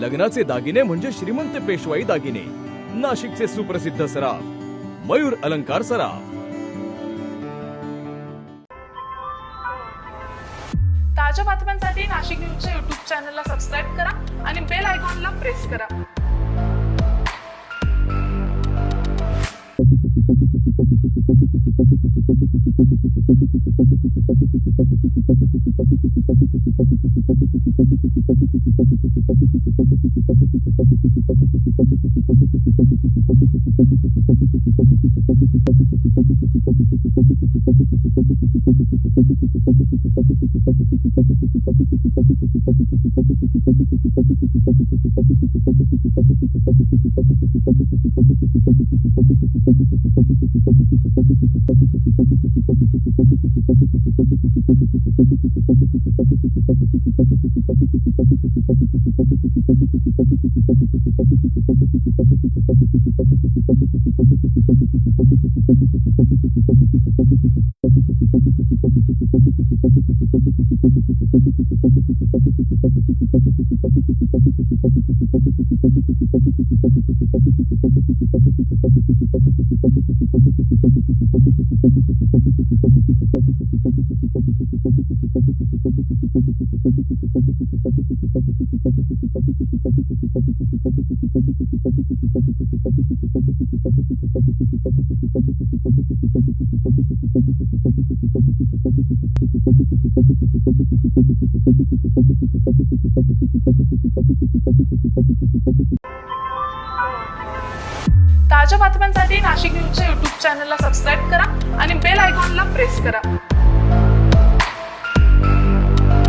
लग्नाचे दागिने म्हणजे श्रीमंत पेशवाई दागिने. नाशिकचे सुप्रसिद्ध सराफ मयूर अलंकार सराफ. ताज्या बातम्यांसाठी नाशिक न्यूजच्या YouTube चॅनलला सबस्क्राईब करा आणि बेल आयकॉनला प्रेस करा. ताज्या बातम्यांसाठी नाशिक न्यूजच्या YouTube चॅनलला सबस्क्राईब करा आणि बेल आयकॉनला प्रेस करा.